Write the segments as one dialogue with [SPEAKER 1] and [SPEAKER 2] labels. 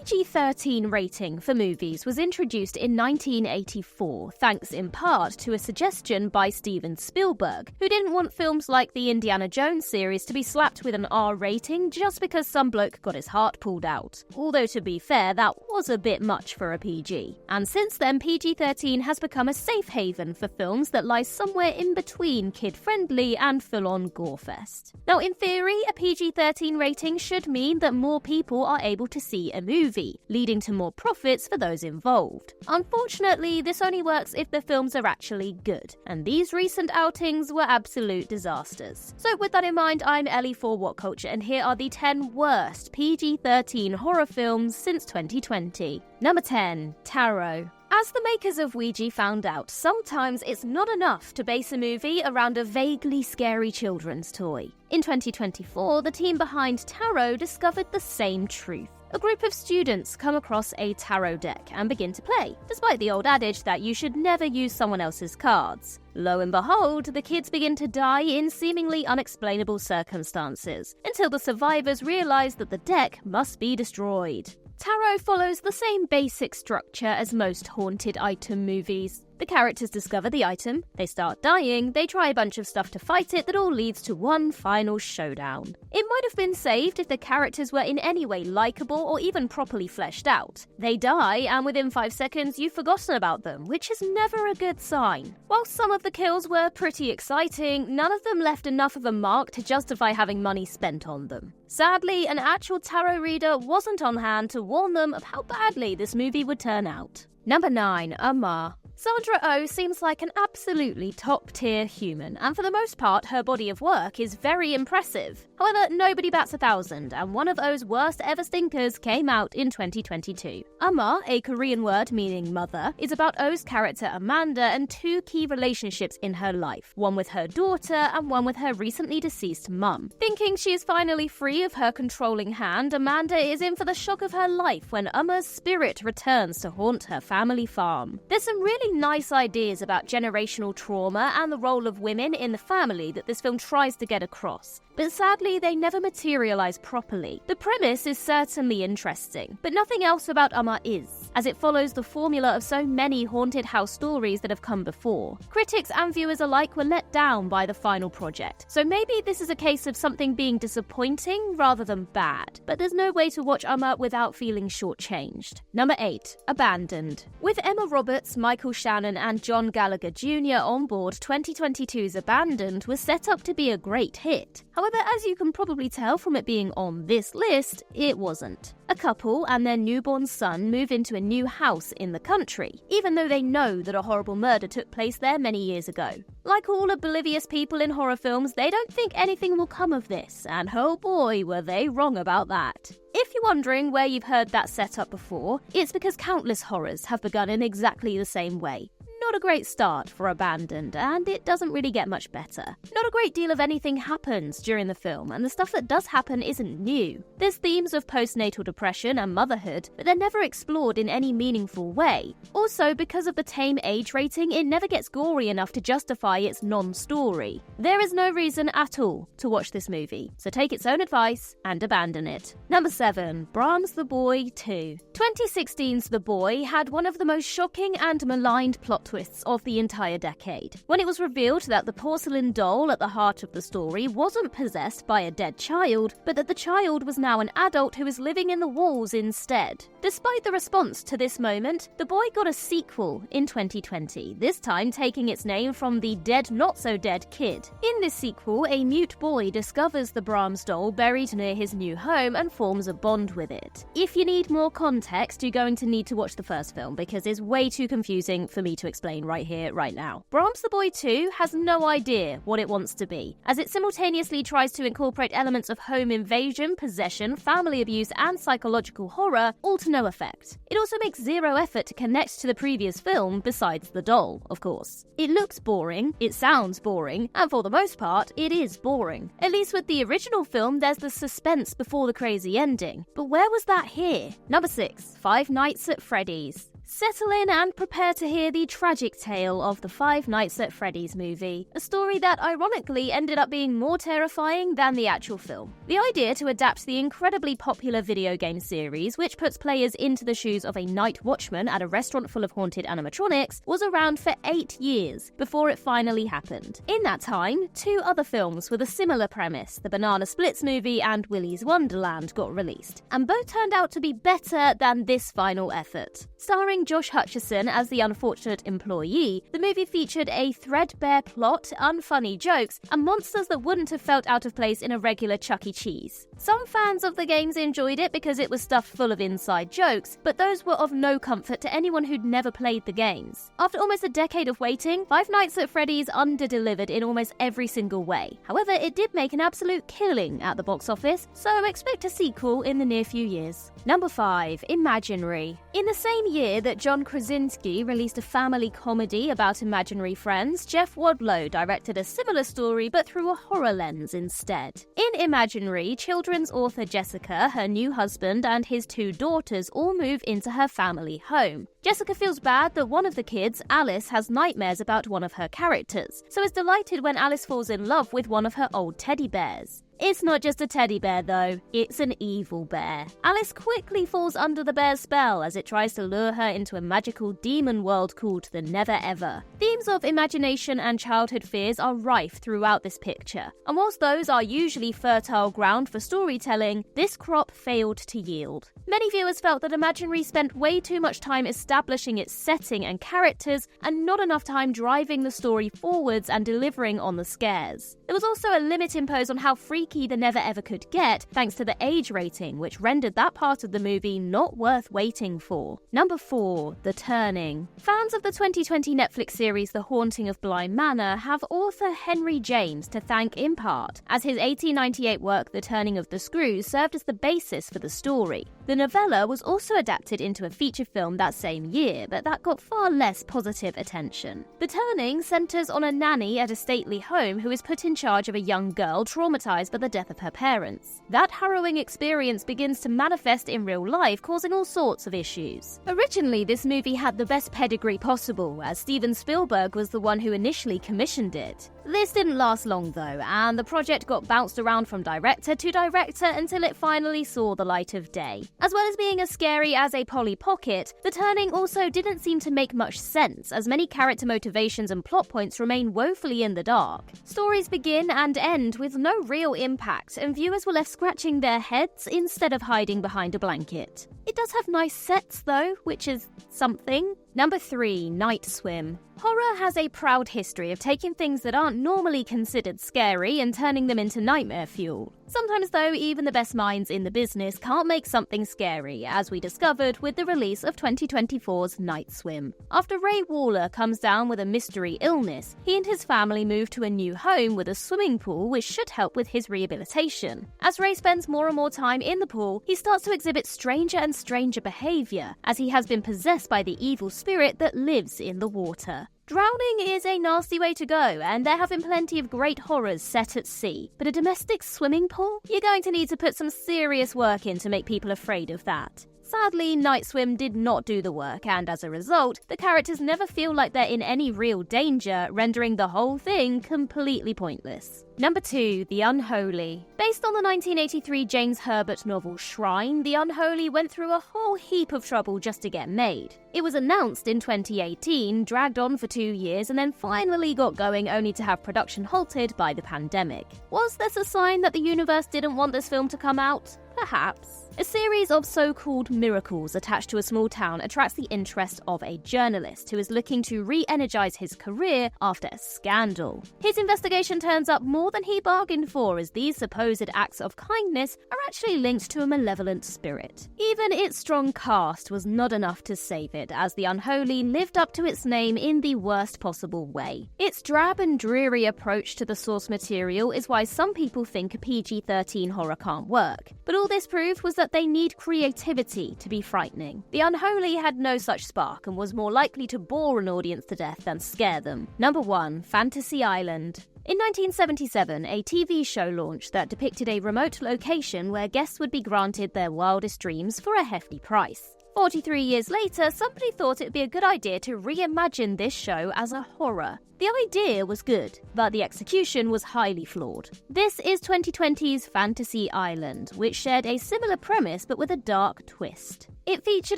[SPEAKER 1] PG-13 rating for movies was introduced in 1984, thanks in part to a suggestion by Steven Spielberg, who didn't want films like the Indiana Jones series to be slapped with an R rating just because some bloke got his heart pulled out. Although to be fair, that was a bit much for a PG. And since then, PG-13 has become a safe haven for films that lie somewhere in between kid-friendly and full-on gore-fest. Now, in theory, a PG-13 rating should mean that more people are able to see a movie, leading to more profits for those involved. Unfortunately, this only works if the films are actually good, and these recent outings were absolute disasters. So with that in mind, I'm Ellie for What Culture, and here are the 10 worst PG-13 horror films since 2020. Number 10. Tarot. As the makers of Ouija found out, sometimes it's not enough to base a movie around a vaguely scary children's toy. In 2024, the team behind Tarot discovered the same truth. A group of students come across a tarot deck and begin to play, despite the old adage that you should never use someone else's cards. Lo and behold, the kids begin to die in seemingly unexplainable circumstances, until the survivors realize that the deck must be destroyed. Tarot follows the same basic structure as most haunted item movies. The characters discover the item, they start dying, they try a bunch of stuff to fight it that all leads to one final showdown. It might have been saved if the characters were in any way likeable or even properly fleshed out. They die, and within 5 seconds you've forgotten about them, which is never a good sign. While some of the kills were pretty exciting, none of them left enough of a mark to justify having money spent on them. Sadly, an actual tarot reader wasn't on hand to warn them of how badly this movie would turn out. Number 9. Amar. Sandra Oh seems like an absolutely top-tier human, and for the most part, her body of work is very impressive. However, nobody bats 1,000, and one of Oh's worst ever stinkers came out in 2022. Amar, a Korean word meaning mother, is about Oh's character Amanda and 2 key relationships in her life, one with her daughter and one with her recently deceased mum. Thinking she is finally free of her controlling hand, Amanda is in for the shock of her life when Amar's spirit returns to haunt her family farm. There's some really nice ideas about generational trauma and the role of women in the family that this film tries to get across, but sadly they never materialize properly. The premise is certainly interesting, but nothing else about Amar is, as it follows the formula of so many haunted house stories that have come before. Critics and viewers alike were let down by the final project, so maybe this is a case of something being disappointing rather than bad, but there's no way to watch Amar without feeling shortchanged. Number 8. Abandoned. With Emma Roberts, Michael Shannon and John Gallagher Jr. on board, 2022's Abandoned was set up to be a great hit. However, as you can probably tell from it being on this list, it wasn't. A couple and their newborn son move into a new house in the country, even though they know that a horrible murder took place there many years ago. Like all oblivious people in horror films, they don't think anything will come of this, and oh boy, were they wrong about that. If you're wondering where you've heard that setup before, it's because countless horrors have begun in exactly the same way. Not a great start for Abandoned, and it doesn't really get much better. Not a great deal of anything happens during the film, and the stuff that does happen isn't new. There's themes of postnatal depression and motherhood, but they're never explored in any meaningful way. Also, because of the tame age rating, it never gets gory enough to justify its non-story. There is no reason at all to watch this movie, so take its own advice and abandon it. Number 7. Brahms The Boy 2. 2016's The Boy had one of the most shocking and maligned plot twists of the entire decade, when it was revealed that the porcelain doll at the heart of the story wasn't possessed by a dead child, but that the child was now an adult who was living in the walls instead. Despite the response to this moment, The Boy got a sequel in 2020, this time taking its name from the dead-not-so-dead kid. In this sequel, a mute boy discovers the Brahms doll buried near his new home and forms a bond with it. If you need more context, you're going to need to watch the first film, because it's way too confusing for me to explain right here, right now. Brahms The Boy 2 has no idea what it wants to be, as it simultaneously tries to incorporate elements of home invasion, possession, family abuse, and psychological horror, all to no effect. It also makes zero effort to connect to the previous film, besides the doll, of course. It looks boring, it sounds boring, and for the most part, it is boring. At least with the original film, there's the suspense before the crazy ending. But where was that here? Number 6. Five Nights at Freddy's. Settle in and prepare to hear the tragic tale of the Five Nights at Freddy's movie, a story that ironically ended up being more terrifying than the actual film. The idea to adapt the incredibly popular video game series, which puts players into the shoes of a night watchman at a restaurant full of haunted animatronics, was around for 8 years before it finally happened. In that time, 2 other films with a similar premise, the Banana Splits movie and Willy's Wonderland, got released, and both turned out to be better than this final effort. Starring Josh Hutcherson as the unfortunate employee, the movie featured a threadbare plot, unfunny jokes, and monsters that wouldn't have felt out of place in a regular Chuck E. Cheese. Some fans of the games enjoyed it because it was stuffed full of inside jokes, but those were of no comfort to anyone who'd never played the games. After almost a decade of waiting, Five Nights at Freddy's under-delivered in almost every single way. However, it did make an absolute killing at the box office, so expect a sequel in the near few years. Number 5. Imaginary. In the same year that John Krasinski released a family comedy about imaginary friends, Jeff Wadlow directed a similar story but through a horror lens instead. In Imaginary, children's author Jessica, her new husband, and his 2 daughters all move into her family home. Jessica feels bad that one of the kids, Alice, has nightmares about one of her characters, so is delighted when Alice falls in love with one of her old teddy bears. It's not just a teddy bear though, it's an evil bear. Alice quickly falls under the bear's spell as it tries to lure her into a magical demon world called the Never Ever. Themes of imagination and childhood fears are rife throughout this picture, and whilst those are usually fertile ground for storytelling, this crop failed to yield. Many viewers felt that Imaginary spent way too much time establishing its setting and characters and not enough time driving the story forwards and delivering on the scares. There was also a limit imposed on how freaky the Never Ever could get thanks to the age rating, which rendered that part of the movie not worth waiting for. Number 4. The Turning. Fans of the 2020 Netflix series The Haunting of Bly Manor have author Henry James to thank in part, as his 1898 work The Turning of the Screws served as the basis for the story. The novella was also adapted into a feature film that same year, but that got far less positive attention. The Turning centres on a nanny at a stately home who is put in charge of a young girl traumatised by the death of her parents. That harrowing experience begins to manifest in real life, causing all sorts of issues. Originally, this movie had the best pedigree possible, as Steven Spielberg was the one who initially commissioned it. This didn't last long though, and the project got bounced around from director to director until it finally saw the light of day. As well as being as scary as a Polly Pocket, The Turning also didn't seem to make much sense, as many character motivations and plot points remain woefully in the dark. Stories begin and end with no real impact, and viewers were left scratching their heads instead of hiding behind a blanket. It does have nice sets though, which is something. Number 3. Night Swim. Horror has a proud history of taking things that aren't normally considered scary and turning them into nightmare fuel. Sometimes though, even the best minds in the business can't make something scary, as we discovered with the release of 2024's Night Swim. After Ray Waller comes down with a mystery illness, he and his family move to a new home with a swimming pool which should help with his rehabilitation. As Ray spends more and more time in the pool, he starts to exhibit stranger and stranger behaviour, as he has been possessed by the evil spirit that lives in the water. Drowning is a nasty way to go, and there have been plenty of great horrors set at sea. But a domestic swimming pool? You're going to need to put some serious work in to make people afraid of that. Sadly, Night Swim did not do the work, and as a result, the characters never feel like they're in any real danger, rendering the whole thing completely pointless. Number 2. The Unholy. Based on the 1983 James Herbert novel Shrine, The Unholy went through a whole heap of trouble just to get made. It was announced in 2018, dragged on for 2 years, and then finally got going only to have production halted by the pandemic. Was this a sign that the universe didn't want this film to come out? Perhaps. A series of so-called miracles attached to a small town attracts the interest of a journalist who is looking to re-energize his career after a scandal. His investigation turns up more than he bargained for, as these supposed acts of kindness are actually linked to a malevolent spirit. Even its strong cast was not enough to save it, as The Unholy lived up to its name in the worst possible way. Its drab and dreary approach to the source material is why some people think a PG-13 horror can't work. But all this proved was that they need creativity to be frightening. The Unholy had no such spark and was more likely to bore an audience to death than scare them. Number 1. Fantasy Island. In 1977, a TV show launched that depicted a remote location where guests would be granted their wildest dreams for a hefty price. 43 years later, somebody thought it'd be a good idea to reimagine this show as a horror. The idea was good, but the execution was highly flawed. This is 2020's Fantasy Island, which shared a similar premise but with a dark twist. It featured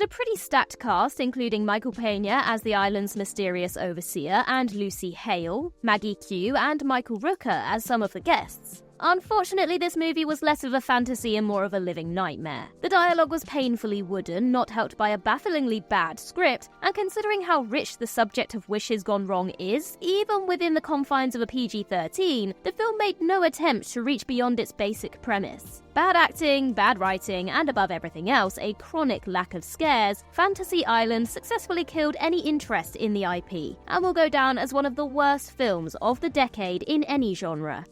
[SPEAKER 1] a pretty stacked cast, including Michael Pena as the island's mysterious overseer, and Lucy Hale, Maggie Q, and Michael Rooker as some of the guests. Unfortunately, this movie was less of a fantasy and more of a living nightmare. The dialogue was painfully wooden, not helped by a bafflingly bad script, and considering how rich the subject of wishes gone wrong is, even within the confines of a PG-13, the film made no attempt to reach beyond its basic premise. Bad acting, bad writing, and above everything else, a chronic lack of scares, Fantasy Island successfully killed any interest in the IP, and will go down as one of the worst films of the decade in any genre.